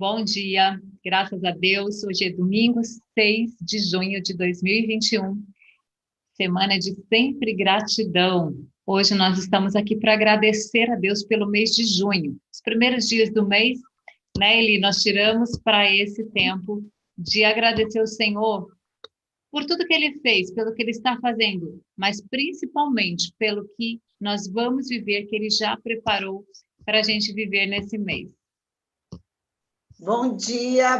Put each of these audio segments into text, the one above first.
Bom dia, graças a Deus. Hoje é domingo, 6 de junho de 2021, semana de sempre gratidão. Hoje nós estamos aqui para agradecer a Deus pelo mês de junho. Os primeiros dias do mês, né, Eli, nós tiramos para esse tempo de agradecer ao Senhor por tudo que Ele fez, pelo que Ele está fazendo, mas principalmente pelo que nós vamos viver, que Ele já preparou para a gente viver nesse mês. Bom dia,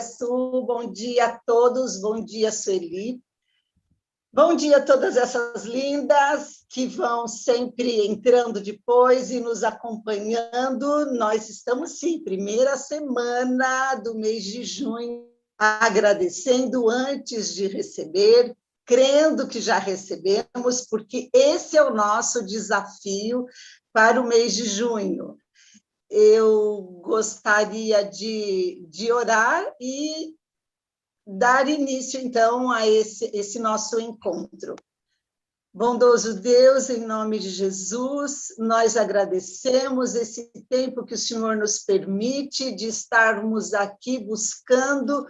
Su, bom dia a todos, bom dia, Sueli. Bom dia a todas essas lindas que vão sempre entrando depois e nos acompanhando. Nós estamos, sim, primeira semana do mês de junho, agradecendo antes de receber, crendo que já recebemos, porque esse é o nosso desafio para o mês de junho. Eu gostaria de orar e dar início, então, a esse nosso encontro. Bondoso Deus, em nome de Jesus, nós agradecemos esse tempo que o Senhor nos permite de estarmos aqui buscando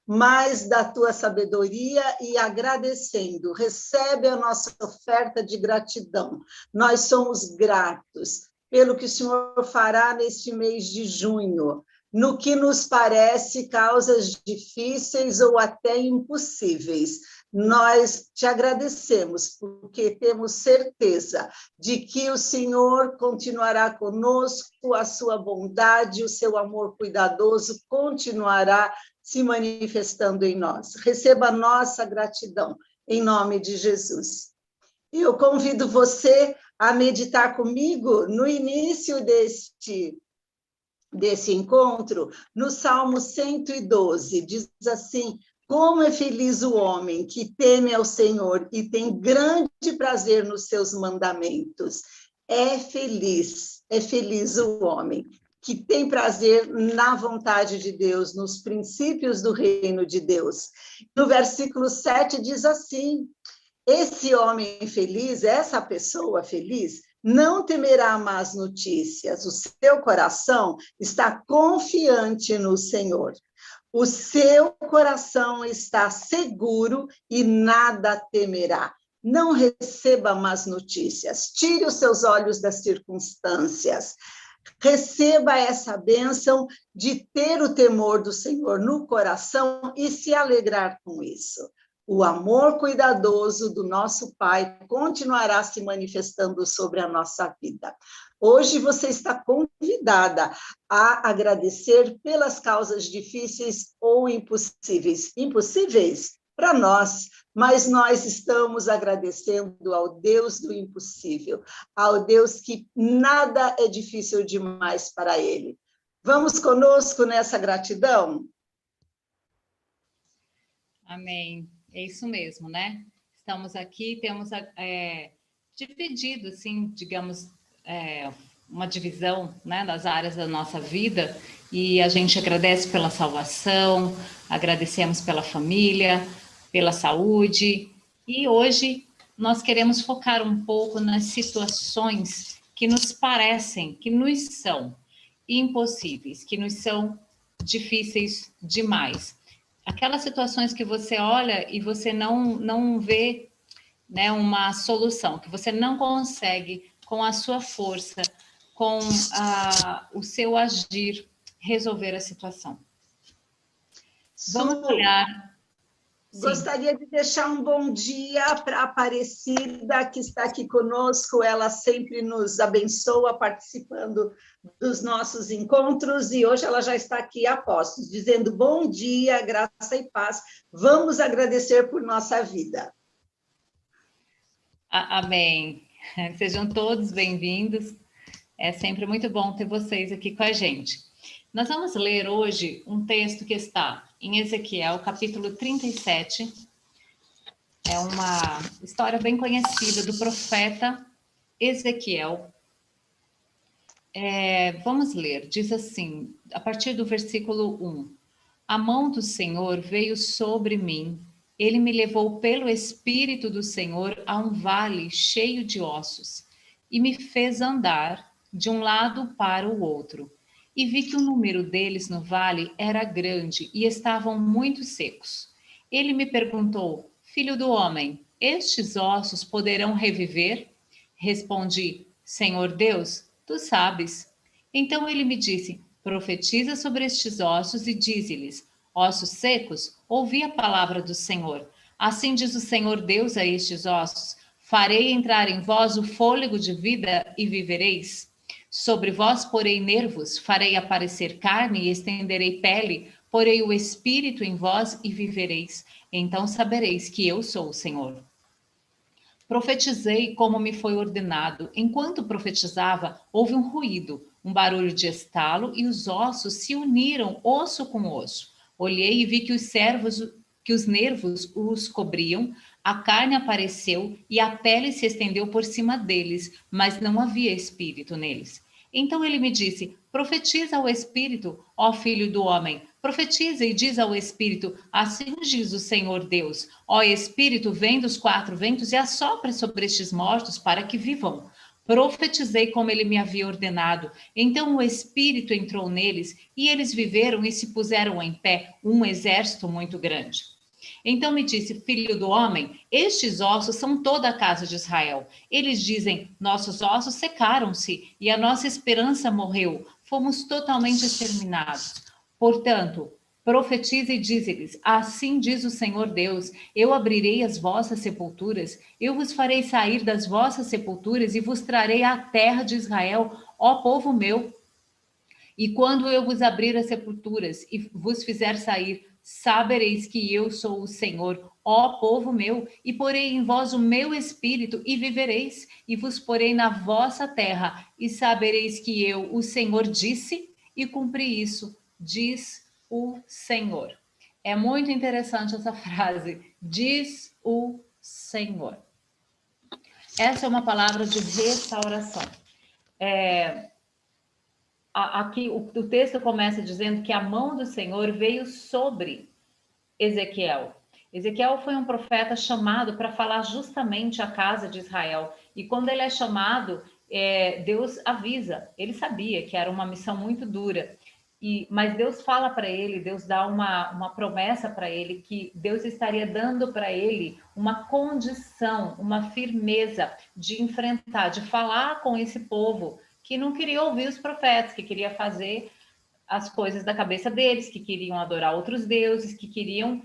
mais da tua sabedoria e agradecendo. Recebe a nossa oferta de gratidão. Nós somos gratos pelo que o Senhor fará neste mês de junho, no que nos parece causas difíceis ou até impossíveis. Nós te agradecemos, porque temos certeza de que o Senhor continuará conosco, a sua bondade, o seu amor cuidadoso continuará se manifestando em nós. Receba a nossa gratidão, em nome de Jesus. Eu convido você a meditar comigo no início desse encontro, no Salmo 112, diz assim: como é feliz o homem que teme ao Senhor e tem grande prazer nos seus mandamentos. É feliz o homem que tem prazer na vontade de Deus, nos princípios do reino de Deus. No versículo 7 diz assim: esse homem feliz, essa pessoa feliz, não temerá más notícias, o seu coração está confiante no Senhor. O seu coração está seguro e nada temerá. Não receba más notícias, tire os seus olhos das circunstâncias. Receba essa bênção de ter o temor do Senhor no coração e se alegrar com isso. O amor cuidadoso do nosso Pai continuará se manifestando sobre a nossa vida. Hoje você está convidada a agradecer pelas causas difíceis ou impossíveis. Impossíveis para nós, mas nós estamos agradecendo ao Deus do impossível, ao Deus que nada é difícil demais para Ele. Vamos conosco nessa gratidão? Amém. É isso mesmo, né? Estamos aqui, temos dividido, assim, digamos, uma divisão, né, das áreas da nossa vida, e a gente agradece pela salvação, agradecemos pela família, pela saúde, e hoje nós queremos focar um pouco nas situações que nos parecem, que nos são impossíveis, que nos são difíceis demais. Aquelas situações que você olha e você não vê, né, uma solução, que você não consegue, com a sua força, com o seu agir, resolver a situação. Vamos olhar. Gostaria de deixar um bom dia para a Aparecida, que está aqui conosco. Ela sempre nos abençoa participando dos nossos encontros, e hoje ela já está aqui a postos, dizendo bom dia, graça e paz. Vamos agradecer por nossa vida. Amém. Sejam todos bem-vindos. É sempre muito bom ter vocês aqui com a gente. Nós vamos ler hoje um texto que está em Ezequiel, capítulo 37. É uma história bem conhecida do profeta Ezequiel. Vamos ler, diz assim, a partir do versículo 1. A mão do Senhor veio sobre mim, ele me levou pelo Espírito do Senhor a um vale cheio de ossos, e me fez andar de um lado para o outro. e vi que o número deles no vale era grande e estavam muito secos. Ele me perguntou: Filho do homem, estes ossos poderão reviver? Respondi: Senhor Deus, tu sabes. Então ele me disse: Profetiza sobre estes ossos e dize-lhes: Ossos secos, ouvi a palavra do Senhor. Assim diz o Senhor Deus a estes ossos: Farei entrar em vós o fôlego de vida e vivereis. Sobre vós porei nervos, farei aparecer carne e estenderei pele, porei o espírito em vós e vivereis. Então sabereis que eu sou o Senhor. Profetizei como me foi ordenado. Enquanto profetizava, houve um ruído, um barulho de estalo e os ossos se uniram osso com osso. Olhei e vi que os nervos os cobriam, a carne apareceu e a pele se estendeu por cima deles, mas não havia espírito neles. Então ele me disse: Profetiza ao espírito, ó filho do homem. Profetiza e diz ao espírito: Assim diz o Senhor Deus: Ó espírito, vem dos quatro ventos e assopra sobre estes mortos para que vivam. Profetizei como ele me havia ordenado. Então o espírito entrou neles e eles viveram e se puseram em pé, um exército muito grande. Então me disse: Filho do homem, estes ossos são toda a casa de Israel. Eles dizem: Nossos ossos secaram-se e a nossa esperança morreu. Fomos totalmente exterminados. Portanto, profetiza e dize-lhes: Assim diz o Senhor Deus: Eu abrirei as vossas sepulturas, eu vos farei sair das vossas sepulturas e vos trarei à terra de Israel, ó povo meu. E quando eu vos abrir as sepulturas e vos fizer sair, sabereis que eu sou o Senhor, ó povo meu, e porei em vós o meu espírito e vivereis, e vos porei na vossa terra, e sabereis que eu, o Senhor, disse e cumpri isso, diz o Senhor. É muito interessante essa frase, diz o Senhor. Essa é uma palavra de restauração. Aqui o texto começa dizendo que a mão do Senhor veio sobre Ezequiel. Ezequiel foi um profeta chamado para falar justamente à casa de Israel. E quando ele é chamado, Deus avisa. Ele sabia que era uma missão muito dura. Mas Deus fala para ele, Deus dá uma promessa para ele, que Deus estaria dando para ele uma condição, uma firmeza de enfrentar, de falar com esse povo que não queria ouvir os profetas, que queria fazer as coisas da cabeça deles, que queriam adorar outros deuses, que queriam...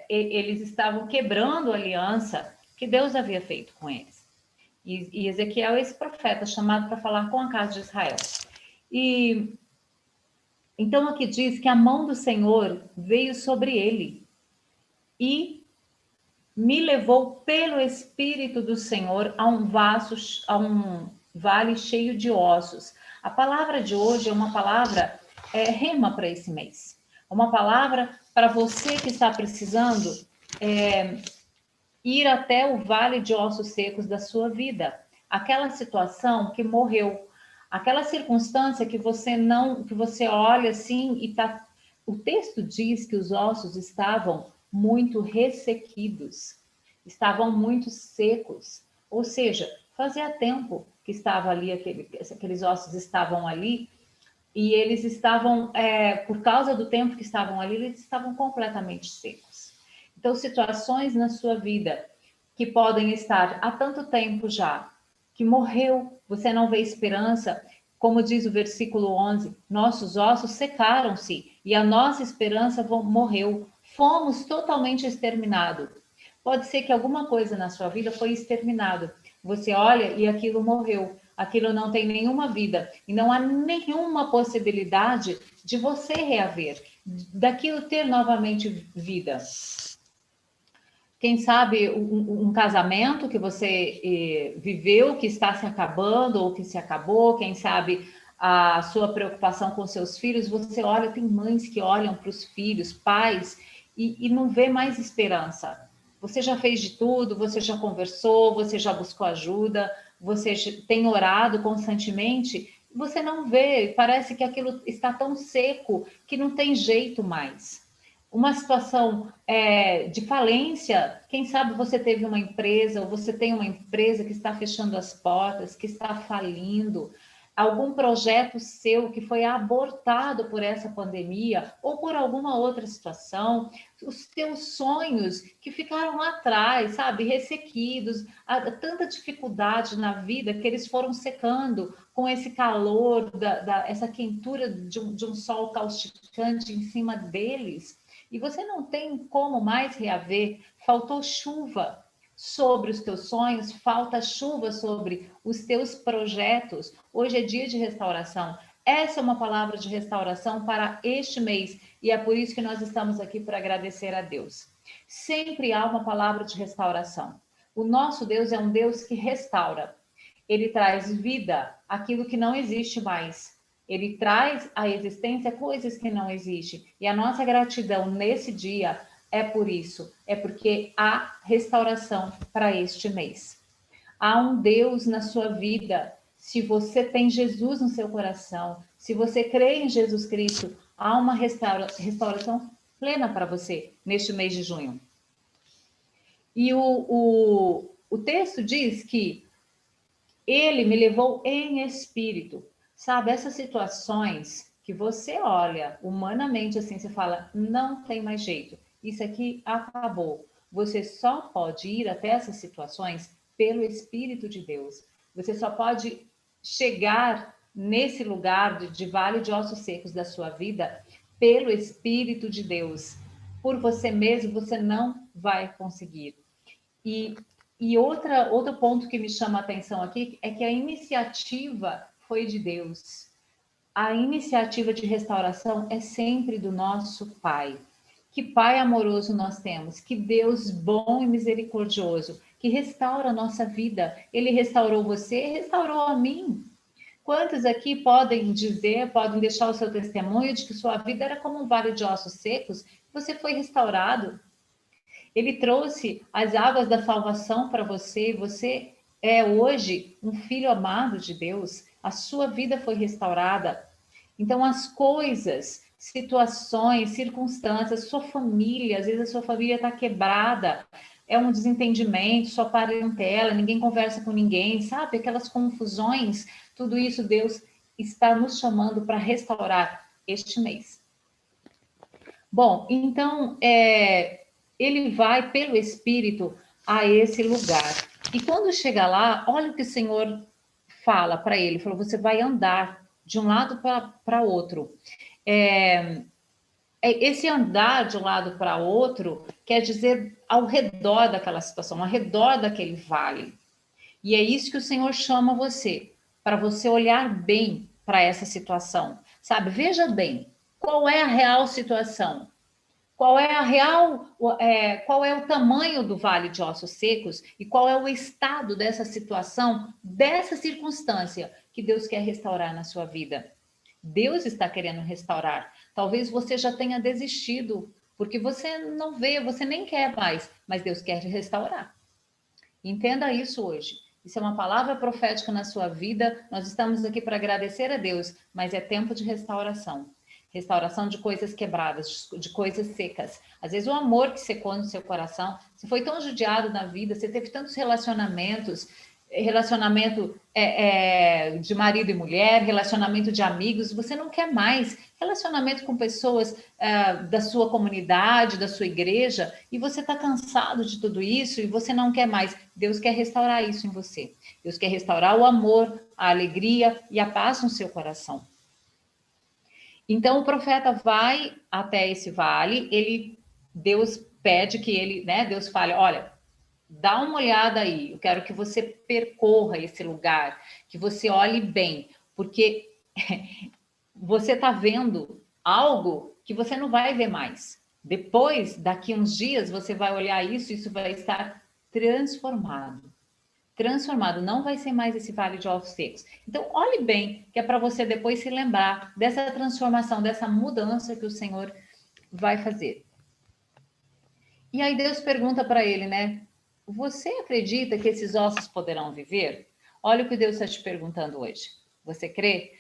eles estavam quebrando a aliança que Deus havia feito com eles. E Ezequiel é esse profeta chamado para falar com a casa de Israel. E então aqui diz que a mão do Senhor veio sobre ele e me levou pelo Espírito do Senhor a um vale cheio de ossos. A palavra de hoje é uma palavra rema para esse mês. Uma palavra para você que está precisando ir até o vale de ossos secos da sua vida. Aquela situação que morreu, aquela circunstância que você olha assim e tá. O texto diz que os ossos estavam muito ressequidos, estavam muito secos, ou seja, fazia tempo que estava ali, aqueles ossos estavam ali, e eles estavam, por causa do tempo que estavam ali, eles estavam completamente secos. Então, situações na sua vida que podem estar há tanto tempo já, que morreu, você não vê esperança, como diz o versículo 11, nossos ossos secaram-se e a nossa esperança morreu. Fomos totalmente exterminados. Pode ser que alguma coisa na sua vida foi exterminado. Você olha e aquilo morreu. Aquilo não tem nenhuma vida. E não há nenhuma possibilidade de você reaver, daquilo ter novamente vida. Quem sabe um casamento que você viveu, que está se acabando ou que se acabou, quem sabe a sua preocupação com seus filhos, você olha, tem mães que olham para os filhos, pais, e não vê mais esperança. Você já fez de tudo, você já conversou, você já buscou ajuda, você tem orado constantemente, você não vê, parece que aquilo está tão seco que não tem jeito mais. Uma situação de falência, quem sabe você teve uma empresa ou você tem uma empresa que está fechando as portas, que está falindo. algum projeto seu que foi abortado por essa pandemia ou por alguma outra situação, os teus sonhos que ficaram lá atrás, sabe, ressequidos, há tanta dificuldade na vida que eles foram secando com esse calor, essa quentura de um sol causticante em cima deles, e você não tem como mais reaver, faltou chuva sobre os teus sonhos, falta chuva sobre os teus projetos. Hoje é dia de restauração. Essa é uma palavra de restauração para este mês e é por isso que nós estamos aqui para agradecer a Deus. Sempre há uma palavra de restauração. O nosso Deus é um Deus que restaura. Ele traz vida àquilo que não existe mais. Ele traz à existência coisas que não existem. E a nossa gratidão nesse dia é por isso, é porque há restauração para este mês. Há um Deus na sua vida. Se você tem Jesus no seu coração, se você crê em Jesus Cristo, há uma restauração plena para você neste mês de junho. E o texto diz que ele me levou em espírito. Sabe, essas situações que você olha humanamente assim, você fala, não tem mais jeito. Isso aqui acabou. Você só pode ir até essas situações pelo Espírito de Deus. Você só pode chegar nesse lugar de vale de ossos secos da sua vida pelo Espírito de Deus. Por você mesmo, você não vai conseguir. E outro ponto que me chama a atenção aqui é que a iniciativa foi de Deus. A iniciativa de restauração é sempre do nosso Pai. Que Pai amoroso nós temos, que Deus bom e misericordioso, que restaura a nossa vida. Ele restaurou você, restaurou a mim. Quantos aqui podem dizer, podem deixar o seu testemunho de que sua vida era como um vale de ossos secos, você foi restaurado? Ele trouxe as águas da salvação para você, você é hoje um filho amado de Deus, a sua vida foi restaurada. Então, as coisas, situações, circunstâncias, sua família, às vezes a sua família está quebrada, é um desentendimento, sua parentela, ninguém conversa com ninguém, sabe? Aquelas confusões, tudo isso Deus está nos chamando para restaurar este mês. Bom, então, ele vai pelo Espírito a esse lugar. E quando chega lá, olha o que o Senhor fala para ele, falou, você vai andar de um lado para outro. Esse andar de um lado para outro quer dizer ao redor daquela situação, ao redor daquele vale. E é isso que o Senhor chama você, para você olhar bem para essa situação. Sabe, veja bem, qual é a real situação? Qual é o tamanho do vale de ossos secos e qual é o estado dessa situação, dessa circunstância que Deus quer restaurar na sua vida? Deus está querendo restaurar. Talvez você já tenha desistido, porque você não vê, você nem quer mais, mas Deus quer restaurar. Entenda isso hoje. Isso é uma palavra profética na sua vida. Nós estamos aqui para agradecer a Deus, mas é tempo de restauração. Restauração de coisas quebradas, de coisas secas. Às vezes o amor que secou no seu coração, você foi tão judiado na vida, você teve tantos relacionamento de marido e mulher, relacionamento de amigos, você não quer mais relacionamento com pessoas da sua comunidade, da sua igreja, e você está cansado de tudo isso e você não quer mais. Deus quer restaurar isso em você. Deus quer restaurar o amor, a alegria e a paz no seu coração. Então o profeta vai até esse vale, Deus pede que ele, Deus fale, olha, dá uma olhada aí, eu quero que você percorra esse lugar, que você olhe bem, porque você está vendo algo que você não vai ver mais. Depois, daqui uns dias, você vai olhar isso vai estar transformado. Transformado, não vai ser mais esse vale de ossos secos. Então, olhe bem, que é para você depois se lembrar dessa transformação, dessa mudança que o Senhor vai fazer. E aí Deus pergunta para ele, você acredita que esses ossos poderão viver? Olha o que Deus está te perguntando hoje. Você crê?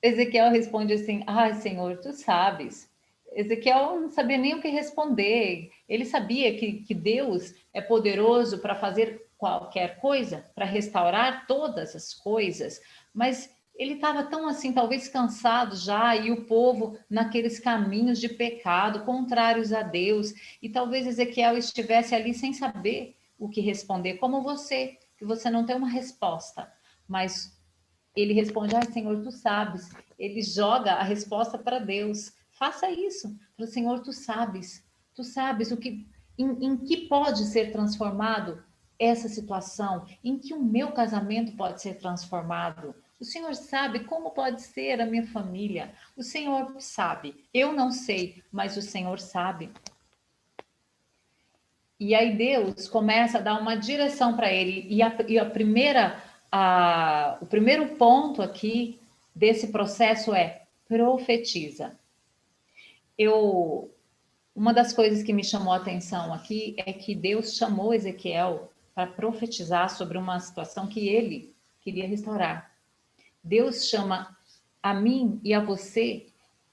Ezequiel responde assim, Senhor, tu sabes. Ezequiel não sabia nem o que responder. Ele sabia que Deus é poderoso para fazer qualquer coisa, para restaurar todas as coisas, mas ele estava tão assim, talvez cansado já, e o povo naqueles caminhos de pecado, contrários a Deus, e talvez Ezequiel estivesse ali sem saber o que responder, como você, que você não tem uma resposta, mas ele responde, ai Senhor, tu sabes, ele joga a resposta para Deus, faça isso, para o Senhor, tu sabes o que, em que pode ser transformado essa situação, em que o meu casamento pode ser transformado, o Senhor sabe como pode ser a minha família. O Senhor sabe. Eu não sei, mas o Senhor sabe. E aí Deus começa a dar uma direção para ele. O primeiro ponto aqui desse processo é profetiza. Uma das coisas que me chamou a atenção aqui é que Deus chamou Ezequiel para profetizar sobre uma situação que ele queria restaurar. Deus chama a mim e a você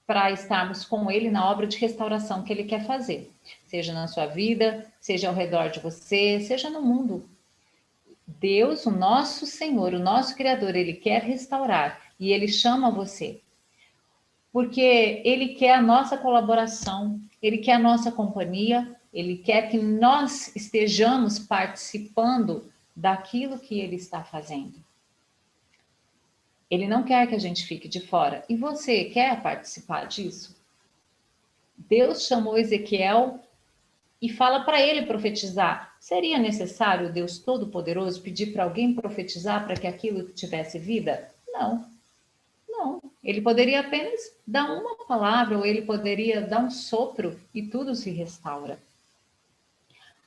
para estarmos com Ele na obra de restauração que Ele quer fazer, seja na sua vida, seja ao redor de você, seja no mundo. Deus, o nosso Senhor, o nosso Criador, Ele quer restaurar e Ele chama você, porque Ele quer a nossa colaboração, Ele quer a nossa companhia, Ele quer que nós estejamos participando daquilo que Ele está fazendo. Ele não quer que a gente fique de fora. E você quer participar disso? Deus chamou Ezequiel e fala para ele profetizar. Seria necessário Deus Todo-Poderoso pedir para alguém profetizar para que aquilo tivesse vida? Não, não. Ele poderia apenas dar uma palavra ou ele poderia dar um sopro e tudo se restaura.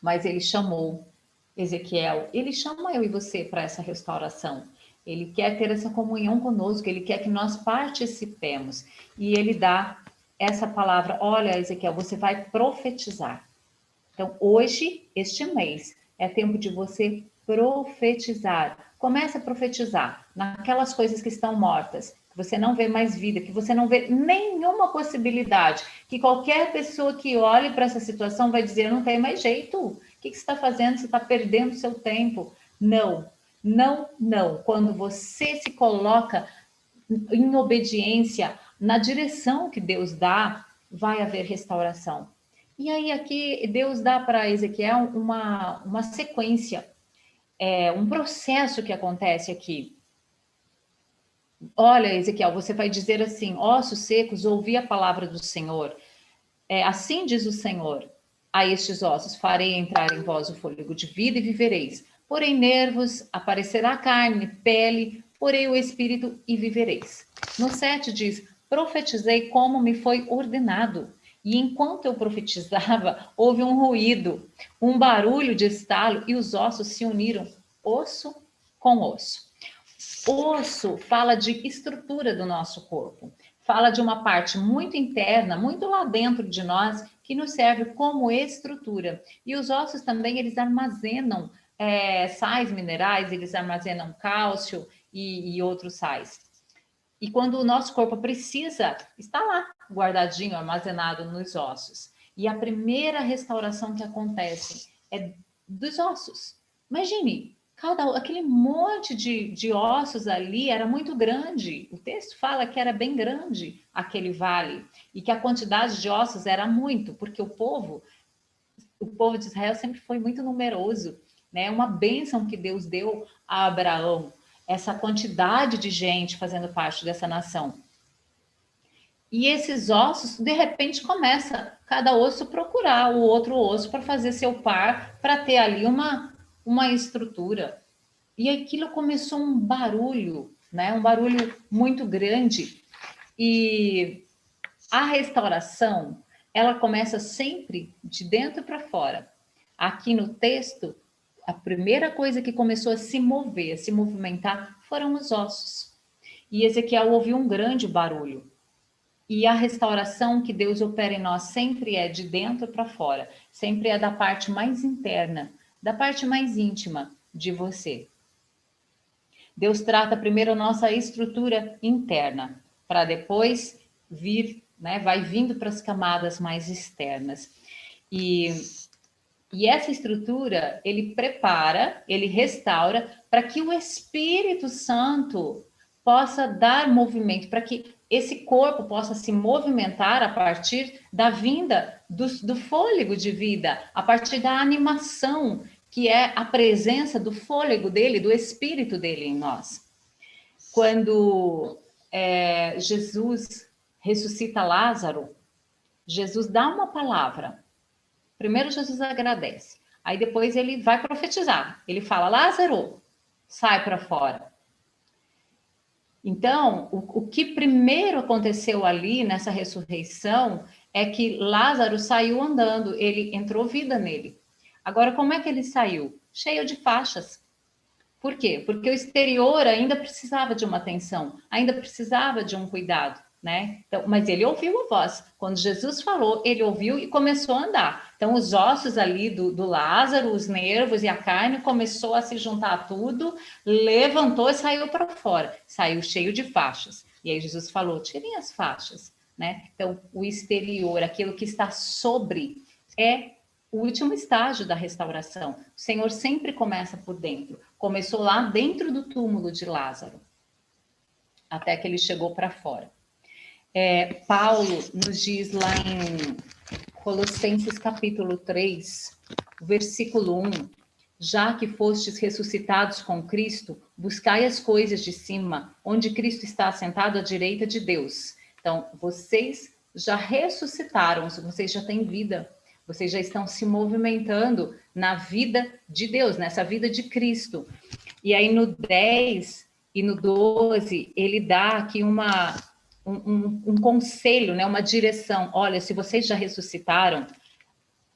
Mas ele chamou Ezequiel, ele chama eu e você para essa restauração. Ele quer ter essa comunhão conosco, ele quer que nós participemos. E ele dá essa palavra, olha, Ezequiel, você vai profetizar. Então, hoje, este mês, é tempo de você profetizar. Comece a profetizar naquelas coisas que estão mortas, que você não vê mais vida, que você não vê nenhuma possibilidade, que qualquer pessoa que olhe para essa situação vai dizer, não tem mais jeito. O que você está fazendo? Você está perdendo seu tempo. Não, não, não. Quando você se coloca em obediência na direção que Deus dá, vai haver restauração. E aí aqui Deus dá para Ezequiel uma sequência, um processo que acontece aqui. Olha, Ezequiel, você vai dizer assim, ossos secos, ouvi a palavra do Senhor. Assim diz o Senhor, a estes ossos farei entrar em vós o fôlego de vida e vivereis. Porém nervos, aparecerá carne, pele, porém o espírito e vivereis. No 7 diz, profetizei como me foi ordenado. E enquanto eu profetizava, houve um ruído, um barulho de estalo e os ossos se uniram, osso com osso. Osso fala de estrutura do nosso corpo, fala de uma parte muito interna, muito lá dentro de nós, que nos serve como estrutura. E os ossos também, eles armazenam sais minerais, eles armazenam cálcio e outros sais. E quando o nosso corpo precisa, está lá, guardadinho, armazenado nos ossos. E a primeira restauração que acontece é dos ossos. Imagine, aquele monte de ossos ali era muito grande. O texto fala que era bem grande aquele vale e que a quantidade de ossos era muito, porque o povo de Israel sempre foi muito numeroso, né? Uma bênção que Deus deu a Abraão, essa quantidade de gente fazendo parte dessa nação. E esses ossos, de repente, começa cada osso procurar o outro osso para fazer seu par, para ter ali uma estrutura. E aquilo começou um barulho, né? Um barulho muito grande. E a restauração, ela começa sempre de dentro para fora. Aqui no texto, a primeira coisa que começou a se mover, a se movimentar, foram os ossos. E Ezequiel ouviu um grande barulho. E a restauração que Deus opera em nós sempre é de dentro para fora, sempre é da parte mais interna, da parte mais íntima de você. Deus trata primeiro a nossa estrutura interna, para depois vir, né, vai vindo para as camadas mais externas. E essa estrutura, ele prepara, ele restaura, para que o Espírito Santo possa dar movimento, para que esse corpo possa se movimentar a partir da vinda do fôlego de vida, a partir da animação, que é a presença do fôlego dele, do espírito dele em nós. Quando Jesus ressuscita Lázaro, Jesus dá uma palavra. Primeiro Jesus agradece, aí depois ele vai profetizar. Ele fala: Lázaro, sai para fora. Então, o que primeiro aconteceu ali nessa ressurreição é que Lázaro saiu andando, ele entrou vida nele. Agora, como é que ele saiu? Cheio de faixas. Por quê? Porque o exterior ainda precisava de uma atenção, ainda precisava de um cuidado, né? Então, mas ele ouviu a voz. Quando Jesus falou, ele ouviu e começou a andar. Então, os ossos ali do Lázaro, os nervos e a carne começou a se juntar a tudo, levantou e saiu para fora. Saiu cheio de faixas. E aí Jesus falou: tirem as faixas, né? Então, o exterior, aquilo que está sobre, é o último estágio da restauração. O Senhor sempre começa por dentro. Começou lá dentro do túmulo de Lázaro, até que ele chegou para fora. Paulo nos diz lá em Colossenses capítulo 3, versículo 1, já que fostes ressuscitados com Cristo, buscai as coisas de cima, onde Cristo está assentado à direita de Deus. Então, vocês já ressuscitaram, vocês já têm vida. Vocês já estão se movimentando na vida de Deus, nessa vida de Cristo. E aí no 10 e no 12, ele dá aqui um conselho, né? Uma direção. Olha, se vocês já ressuscitaram,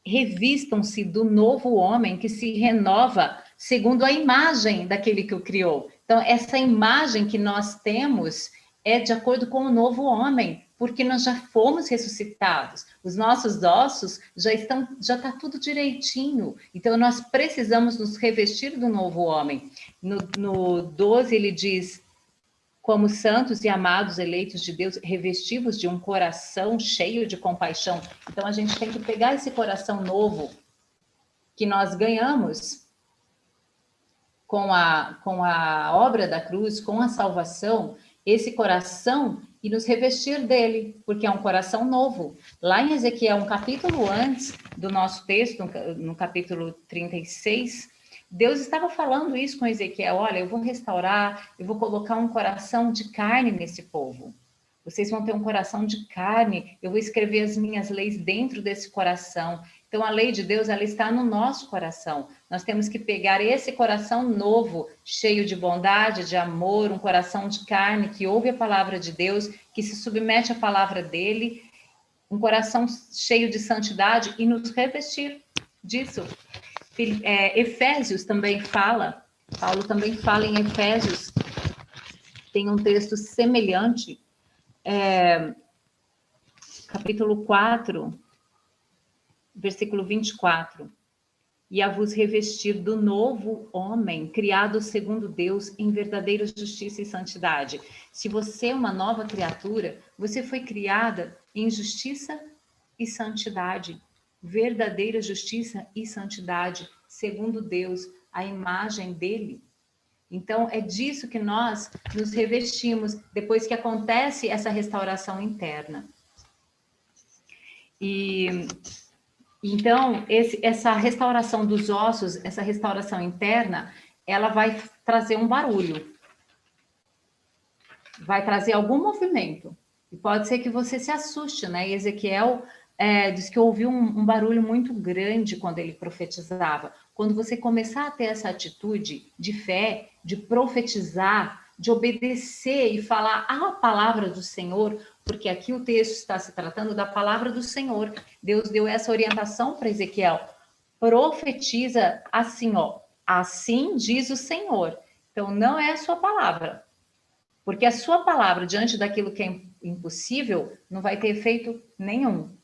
revistam-se do novo homem que se renova segundo a imagem daquele que o criou. Então, essa imagem que nós temos é de acordo com o novo homem, porque nós já fomos ressuscitados. Os nossos ossos já está tudo direitinho. Então, nós precisamos nos revestir do novo homem. No 12, ele diz: como santos e amados eleitos de Deus, revestivos de um coração cheio de compaixão. Então, a gente tem que pegar esse coração novo que nós ganhamos com a obra da cruz, com a salvação, esse coração, e nos revestir dele, porque é um coração novo. Lá em Ezequiel, um capítulo antes do nosso texto, no capítulo 36, Deus estava falando isso com Ezequiel: olha, eu vou restaurar, eu vou colocar um coração de carne nesse povo. Vocês vão ter um coração de carne, eu vou escrever as minhas leis dentro desse coração. Então, a lei de Deus, ela está no nosso coração. Nós temos que pegar esse coração novo, cheio de bondade, de amor, um coração de carne, que ouve a palavra de Deus, que se submete à palavra dele, um coração cheio de santidade, e nos revestir disso. Efésios também fala, Paulo também fala em Efésios, tem um texto semelhante, capítulo 4, versículo 24, e a vos revestir do novo homem, criado segundo Deus, em verdadeira justiça e santidade. Se você é uma nova criatura, você foi criada em justiça e santidade, verdadeira justiça e santidade, segundo Deus, a imagem dele. Então, é disso que nós nos revestimos depois que acontece essa restauração interna. E então, essa restauração dos ossos, essa restauração interna, ela vai trazer um barulho, vai trazer algum movimento. E pode ser que você se assuste, né? E Ezequiel diz que ouviu um barulho muito grande quando ele profetizava. Quando você começar a ter essa atitude de fé, de profetizar, de obedecer e falar a palavra do Senhor, porque aqui o texto está se tratando da palavra do Senhor. Deus deu essa orientação para Ezequiel: profetiza assim, ó, assim diz o Senhor. Então, não é a sua palavra, porque a sua palavra diante daquilo que é impossível não vai ter efeito nenhum.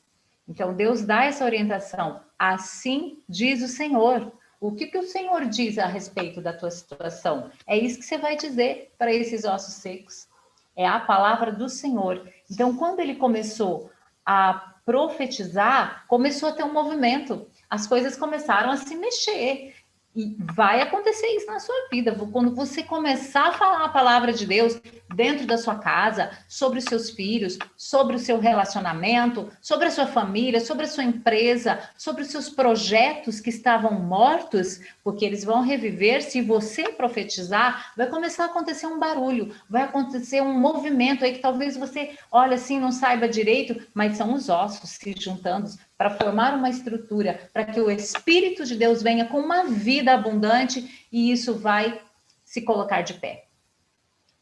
Então, Deus dá essa orientação: assim diz o Senhor. O que o Senhor diz a respeito da tua situação? É isso que você vai dizer para esses ossos secos. É a palavra do Senhor. Então, quando ele começou a profetizar, começou a ter um movimento. As coisas começaram a se mexer. E vai acontecer isso na sua vida. Quando você começar a falar a palavra de Deus dentro da sua casa, sobre os seus filhos, sobre o seu relacionamento, sobre a sua família, sobre a sua empresa, sobre os seus projetos que estavam mortos, porque eles vão reviver. Se você profetizar, vai começar a acontecer um barulho, vai acontecer um movimento aí que talvez você, olha assim, não saiba direito, mas são os ossos se juntando para formar uma estrutura, para que o Espírito de Deus venha com uma vida abundante e isso vai se colocar de pé.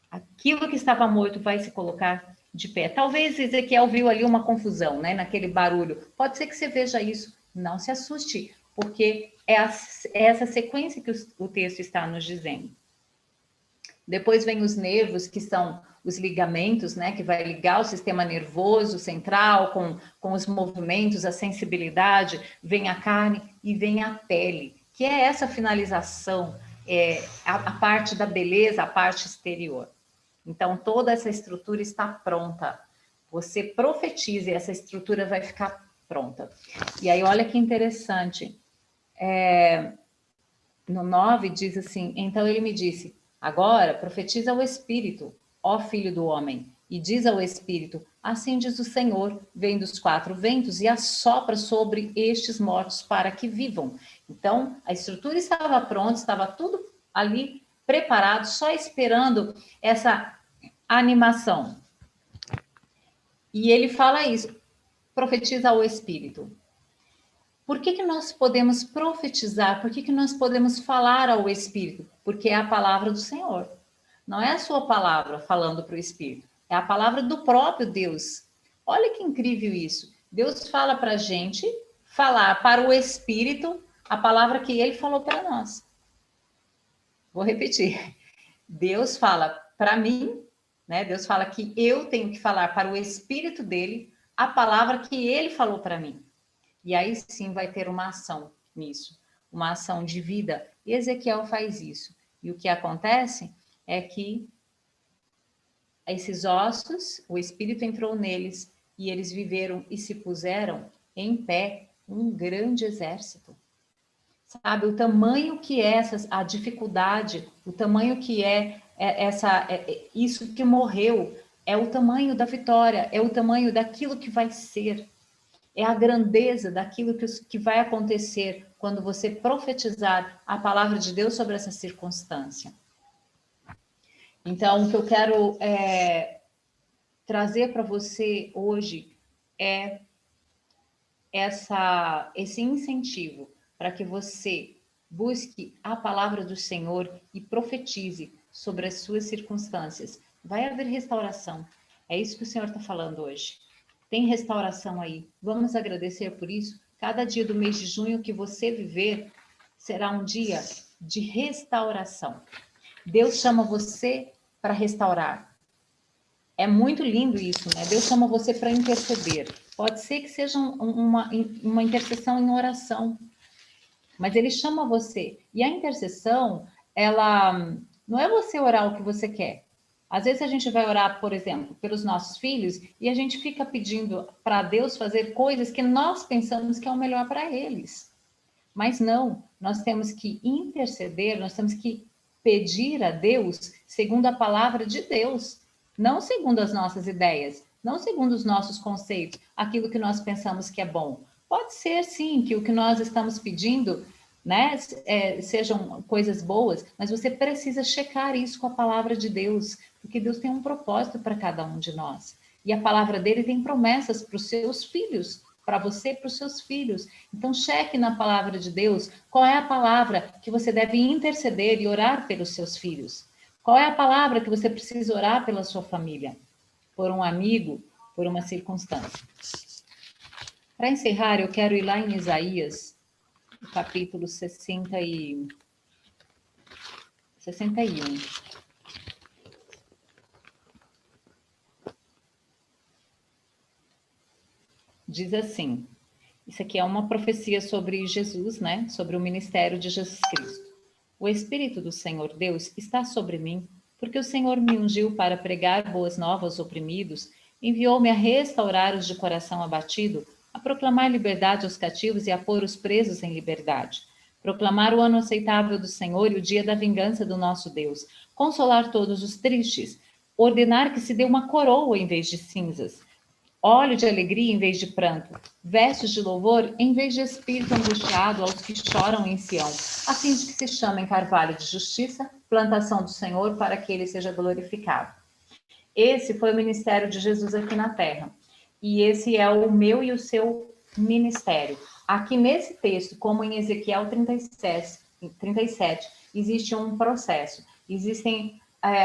Aquilo que estava morto vai se colocar de pé. Talvez Ezequiel viu ali uma confusão, né, naquele barulho. Pode ser que você veja isso. Não se assuste, porque é essa sequência que o texto está nos dizendo. Depois vem os nervos, que são os ligamentos, né, que vai ligar o sistema nervoso central com os movimentos, a sensibilidade, vem a carne e vem a pele, que é essa finalização, a parte da beleza, a parte exterior. Então, toda essa estrutura está pronta. Você profetiza e essa estrutura vai ficar pronta. E aí, olha que interessante. No 9 diz assim, então ele me disse, agora profetiza ao Espírito, ó Filho do homem, e diz ao Espírito, assim diz o Senhor, vem dos 4 ventos e assopra sobre estes mortos para que vivam. Então, a estrutura estava pronta, estava tudo ali preparado, só esperando essa animação. E ele fala isso, profetiza ao Espírito. Por que nós podemos profetizar? Por que nós podemos falar ao Espírito? Porque é a palavra do Senhor. Não é a sua palavra falando para o Espírito. É a palavra do próprio Deus. Olha que incrível isso. Deus fala para a gente falar para o Espírito a palavra que ele falou para nós. Vou repetir. Deus fala para mim, né? Deus fala que eu tenho que falar para o Espírito dele a palavra que ele falou para mim. E aí sim vai ter uma ação nisso, uma ação de vida. E Ezequiel faz isso. E o que acontece é que esses ossos, o Espírito entrou neles e eles viveram e se puseram em pé um grande exército. Sabe, o tamanho que é a dificuldade, o tamanho que isso que morreu, é o tamanho da vitória, é o tamanho daquilo que vai ser. É a grandeza daquilo que vai acontecer quando você profetizar a palavra de Deus sobre essa circunstância. Então, o que eu quero trazer para você hoje é esse incentivo para que você busque a palavra do Senhor e profetize sobre as suas circunstâncias. Vai haver restauração. É isso que o Senhor está falando hoje. Tem restauração aí. Vamos agradecer por isso. Cada dia do mês de junho que você viver será um dia de restauração. Deus chama você para restaurar. É muito lindo isso, né? Deus chama você para interceder. Pode ser que seja uma intercessão em oração, mas Ele chama você. E a intercessão, ela não é você orar o que você quer. Às vezes a gente vai orar, por exemplo, pelos nossos filhos e a gente fica pedindo para Deus fazer coisas que nós pensamos que é o melhor para eles. Mas não, nós temos que interceder, nós temos que pedir a Deus segundo a palavra de Deus, não segundo as nossas ideias, não segundo os nossos conceitos, aquilo que nós pensamos que é bom. Pode ser, sim, que o que nós estamos pedindo, né, sejam coisas boas, mas você precisa checar isso com a palavra de Deus, porque Deus tem um propósito para cada um de nós. E a palavra dele tem promessas para os seus filhos, para você e para os seus filhos. Então, cheque na palavra de Deus qual é a palavra que você deve interceder e orar pelos seus filhos. Qual é a palavra que você precisa orar pela sua família? Por um amigo, por uma circunstância. Para encerrar, eu quero ir lá em Isaías, capítulo 61. Diz assim, isso aqui é uma profecia sobre Jesus, né? Sobre o ministério de Jesus Cristo. O Espírito do Senhor Deus está sobre mim, porque o Senhor me ungiu para pregar boas novas aos oprimidos, enviou-me a restaurar os de coração abatido, a proclamar liberdade aos cativos e a pôr os presos em liberdade, proclamar o ano aceitável do Senhor e o dia da vingança do nosso Deus, consolar todos os tristes, ordenar que se dê uma coroa em vez de cinzas, óleo de alegria em vez de pranto, vestes de louvor em vez de espírito angustiado aos que choram em Sião, a fim de que se chamem carvalho de justiça, plantação do Senhor, para que ele seja glorificado. Esse foi o ministério de Jesus aqui na Terra. E esse é o meu e o seu ministério. Aqui nesse texto, como em Ezequiel 37, existe um processo. Existem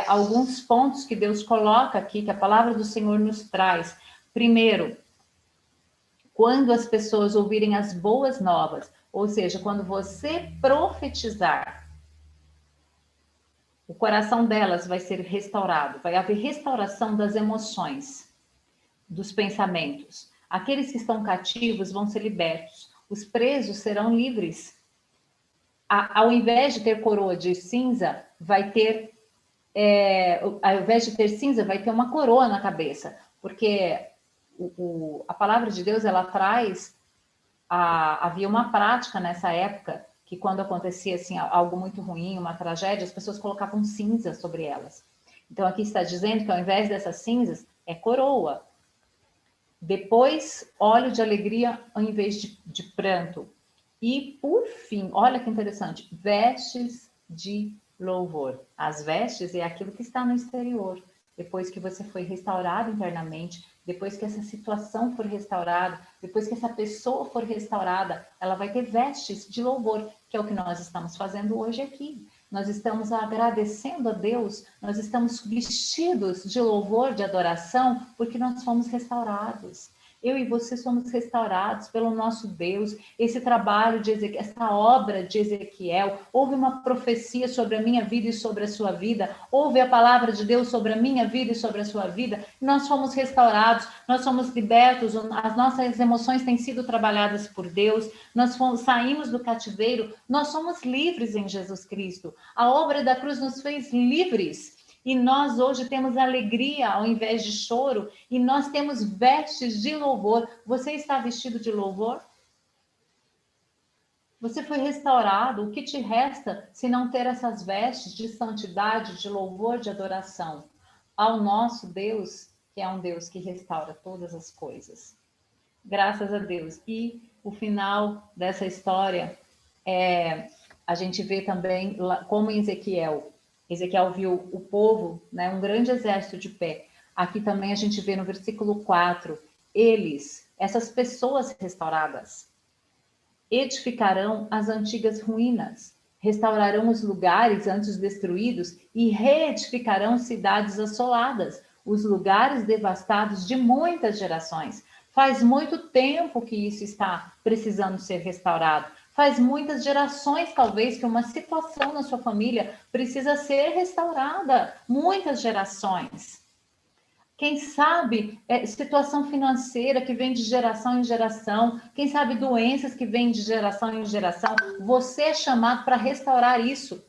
alguns pontos que Deus coloca aqui, que a palavra do Senhor nos traz. Primeiro, quando as pessoas ouvirem as boas novas, ou seja, quando você profetizar, o coração delas vai ser restaurado, vai haver restauração das emoções, dos pensamentos. Aqueles que estão cativos vão ser libertos, os presos serão livres. Ao invés de ter coroa de cinza, vai ter, ao invés de ter cinza, vai ter uma coroa na cabeça, porque a palavra de Deus, ela traz, havia uma prática nessa época, que quando acontecia assim, algo muito ruim, uma tragédia, as pessoas colocavam cinza sobre elas. Então aqui está dizendo que ao invés dessas cinzas, é coroa. Depois, óleo de alegria ao invés de pranto. E, por fim, olha que interessante, vestes de louvor. As vestes é aquilo que está no exterior. Depois que você foi restaurado internamente, depois que essa situação for restaurada, depois que essa pessoa for restaurada, ela vai ter vestes de louvor, que é o que nós estamos fazendo hoje aqui. Nós estamos agradecendo a Deus, nós estamos vestidos de louvor, de adoração, porque nós fomos restaurados. Eu e você somos restaurados pelo nosso Deus. Esse trabalho de Ezequiel, essa obra de Ezequiel, houve uma profecia sobre a minha vida e sobre a sua vida, houve a palavra de Deus sobre a minha vida e sobre a sua vida, nós fomos restaurados, nós somos libertos, as nossas emoções têm sido trabalhadas por Deus, saímos do cativeiro, nós somos livres em Jesus Cristo. A obra da cruz nos fez livres. E nós hoje temos alegria ao invés de choro, e nós temos vestes de louvor. Você está vestido de louvor? Você foi restaurado. O que te resta se não ter essas vestes de santidade, de louvor, de adoração ao nosso Deus, que é um Deus que restaura todas as coisas? Graças a Deus. E o final dessa história, a gente vê também, como em Ezequiel viu o povo, né, um grande exército de pé. Aqui também a gente vê no versículo 4, essas pessoas restauradas, edificarão as antigas ruínas, restaurarão os lugares antes destruídos e reedificarão cidades assoladas, os lugares devastados de muitas gerações. Faz muito tempo que isso está precisando ser restaurado. Faz muitas gerações, talvez, que uma situação na sua família precisa ser restaurada. Muitas gerações. Quem sabe situação financeira que vem de geração em geração. Quem sabe doenças que vêm de geração em geração. Você é chamado para restaurar isso.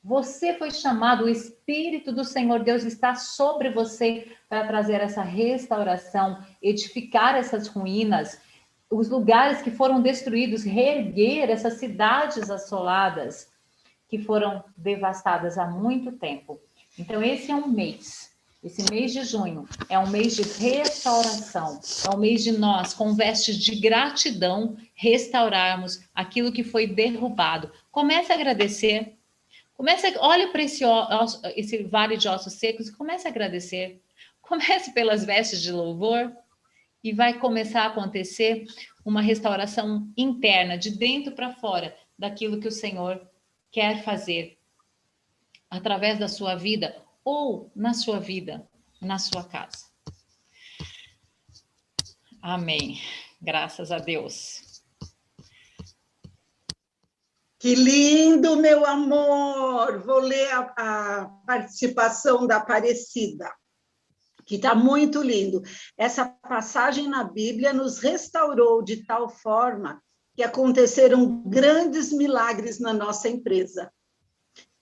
Você foi chamado, o Espírito do Senhor Deus está sobre você para trazer essa restauração, edificar essas ruínas, os lugares que foram destruídos, reerguer essas cidades assoladas que foram devastadas há muito tempo. Então, esse mês de junho, é um mês de restauração, é um mês de nós, com vestes de gratidão, restaurarmos aquilo que foi derrubado. Comece a agradecer, olhe para esse vale de ossos secos e comece a agradecer. Comece pelas vestes de louvor, e vai começar a acontecer uma restauração interna, de dentro para fora, daquilo que o Senhor quer fazer através da sua vida ou na sua vida, na sua casa. Amém. Graças a Deus. Que lindo, meu amor! Vou ler a participação da Aparecida, que está muito lindo. Essa passagem na Bíblia nos restaurou de tal forma que aconteceram grandes milagres na nossa empresa.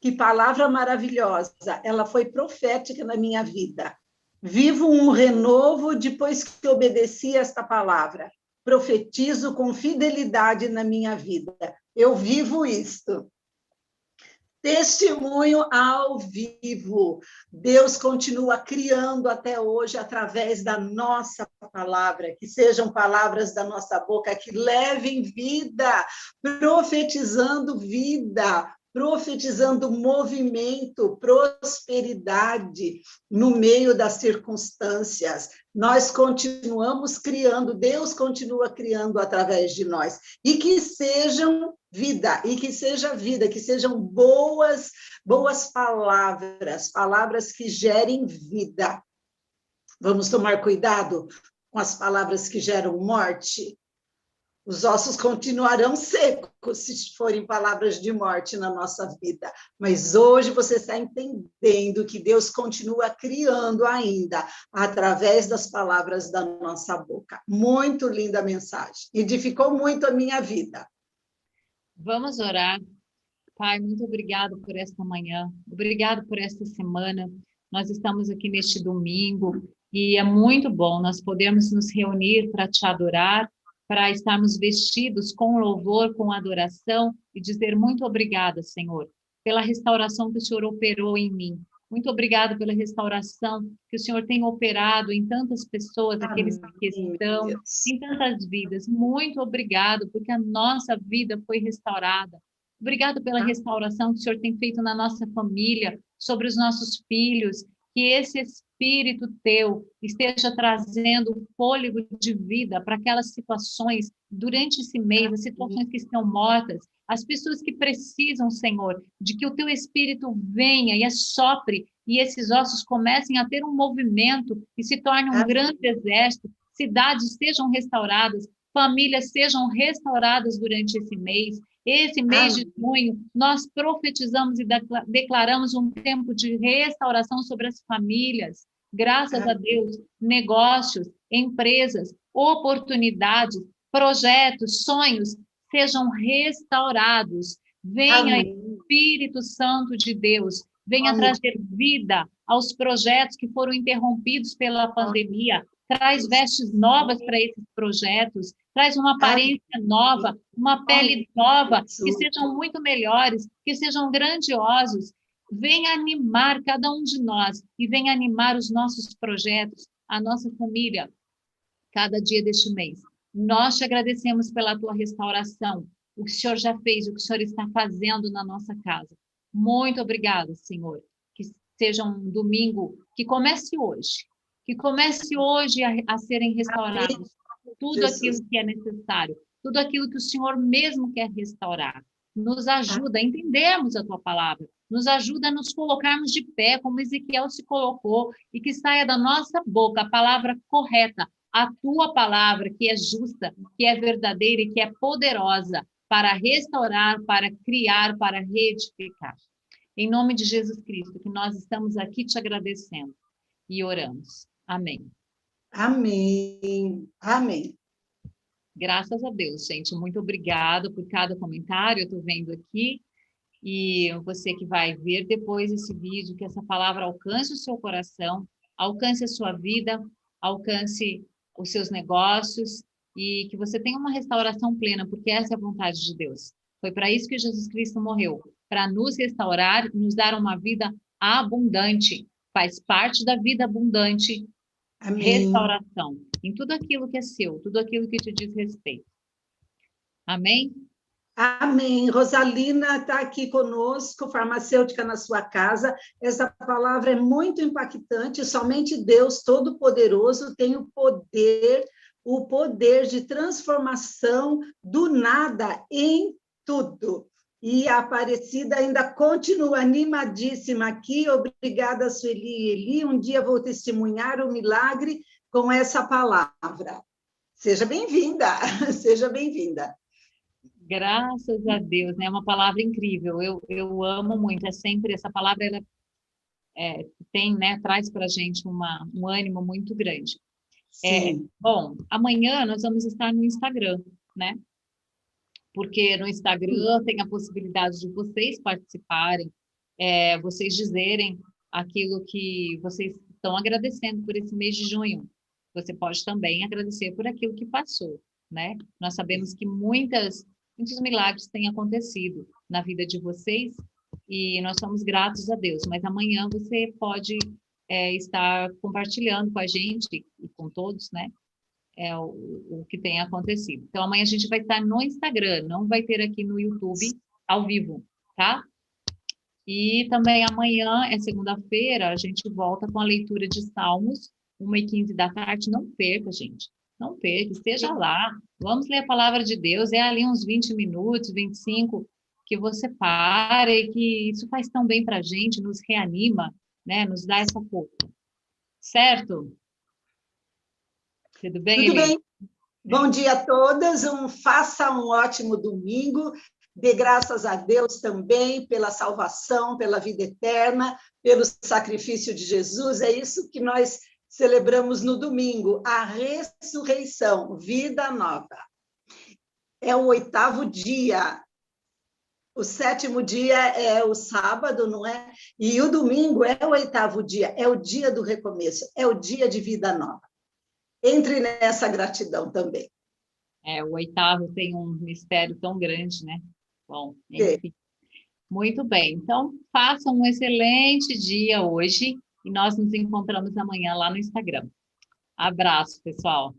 Que palavra maravilhosa! Ela foi profética na minha vida. Vivo um renovo depois que obedeci esta palavra. Profetizo com fidelidade na minha vida. Eu vivo isto. Testemunho ao vivo. Deus continua criando até hoje através da nossa palavra, que sejam palavras da nossa boca que levem vida, profetizando vida, profetizando movimento, prosperidade no meio das circunstâncias. Nós continuamos criando, Deus continua criando através de nós. E que sejam vida, e que seja vida, que sejam boas palavras, palavras que gerem vida. Vamos tomar cuidado com as palavras que geram morte. Os ossos continuarão secos se forem palavras de morte na nossa vida. Mas hoje você está entendendo que Deus continua criando ainda através das palavras da nossa boca. Muito linda a mensagem. Edificou muito a minha vida. Vamos orar. Pai, muito obrigado por esta manhã, obrigado por esta semana. Nós estamos aqui neste domingo e é muito bom nós podermos nos reunir para te adorar, para estarmos vestidos com louvor, com adoração e dizer muito obrigada, Senhor, pela restauração que o Senhor operou em mim. Muito obrigado pela restauração que o Senhor tem operado em tantas pessoas, aqueles que estão, em tantas vidas. Muito obrigado, porque a nossa vida foi restaurada. Obrigado pela restauração que o Senhor tem feito na nossa família, sobre os nossos filhos, que esse Espírito Teu esteja trazendo fôlego de vida para aquelas situações durante esse mês, as situações que estão mortas, as pessoas que precisam, Senhor, de que o Teu Espírito venha e assopre e esses ossos comecem a ter um movimento e se torne um grande exército, cidades sejam restauradas, famílias sejam restauradas durante esse mês. Esse mês de junho, nós profetizamos e declaramos um tempo de restauração sobre as famílias. Graças a Deus, negócios, empresas, oportunidades, projetos, sonhos sejam restaurados. Venha, Espírito Santo de Deus, venha trazer vida aos projetos que foram interrompidos pela pandemia. Traz vestes novas para esses projetos, traz uma aparência nova, uma pele nova, que sejam muito melhores, que sejam grandiosos. Venha animar cada um de nós e venha animar os nossos projetos, a nossa família, cada dia deste mês. Nós te agradecemos pela tua restauração, o que o Senhor já fez, o que o Senhor está fazendo na nossa casa. Muito obrigada, Senhor. Que seja um domingo que comece hoje a serem restaurados tudo aquilo que é necessário, tudo aquilo que o Senhor mesmo quer restaurar. Nos ajuda a entendermos a tua palavra, nos ajuda a nos colocarmos de pé, como Ezequiel se colocou, e que saia da nossa boca a palavra correta, a tua palavra, que é justa, que é verdadeira e que é poderosa para restaurar, para criar, para reedificar. Em nome de Jesus Cristo, que nós estamos aqui te agradecendo e oramos. Amém. Amém. Amém. Graças a Deus, gente. Muito obrigada por cada comentário. Eu estou vendo aqui. E você que vai ver depois esse vídeo, que essa palavra alcance o seu coração, alcance a sua vida, alcance os seus negócios e que você tenha uma restauração plena, porque essa é a vontade de Deus. Foi para isso que Jesus Cristo morreu, para nos restaurar, nos dar uma vida abundante. Faz parte da vida abundante. Amém. Restauração em tudo aquilo que é seu, tudo aquilo que te diz respeito. Amém? Amém. Rosalina está aqui conosco, farmacêutica na sua casa. Essa palavra é muito impactante. Somente Deus Todo-Poderoso tem o poder de transformação do nada em tudo. E a Aparecida ainda continua animadíssima aqui. Obrigada, Sueli. Eli, um dia vou testemunhar o milagre com essa palavra. Seja bem-vinda, seja bem-vinda. Graças a Deus, né? É uma palavra incrível. Eu amo muito. É sempre essa palavra, ela tem, né? Traz para a gente um ânimo muito grande. Bom, amanhã nós vamos estar no Instagram, né? Porque no Instagram tem a possibilidade de vocês participarem, vocês dizerem aquilo que vocês estão agradecendo por esse mês de junho. Você pode também agradecer por aquilo que passou, né? Nós sabemos que muitas muitos milagres têm acontecido na vida de vocês e nós somos gratos a Deus. Mas amanhã você pode estar compartilhando com a gente e com todos, né? O que tem acontecido. Então, amanhã a gente vai estar no Instagram, não vai ter aqui no YouTube ao vivo, tá? E também amanhã, é segunda-feira, a gente volta com a leitura de Salmos, 1h15 da tarde. Não perca, gente. Não perca, esteja lá. Vamos ler a palavra de Deus. É ali uns 20 minutos, 25, que você para e que isso faz tão bem para a gente, nos reanima, né? Nos dá essa força. Certo? Tudo bem, Tudo Eli? bem. Bom dia a todas. Faça um ótimo domingo. Dê graças a Deus também pela salvação, pela vida eterna, pelo sacrifício de Jesus. É isso que nós celebramos no domingo, a ressurreição, vida nova. É o 8º dia. O 7º dia é o sábado, não é? E o domingo é o 8º dia, é o dia do recomeço, é o dia de vida nova. Entre nessa gratidão também. O 8º tem um mistério tão grande, né? Bom, enfim. Muito bem. Então, façam um excelente dia hoje e nós nos encontramos amanhã lá no Instagram. Abraço, pessoal.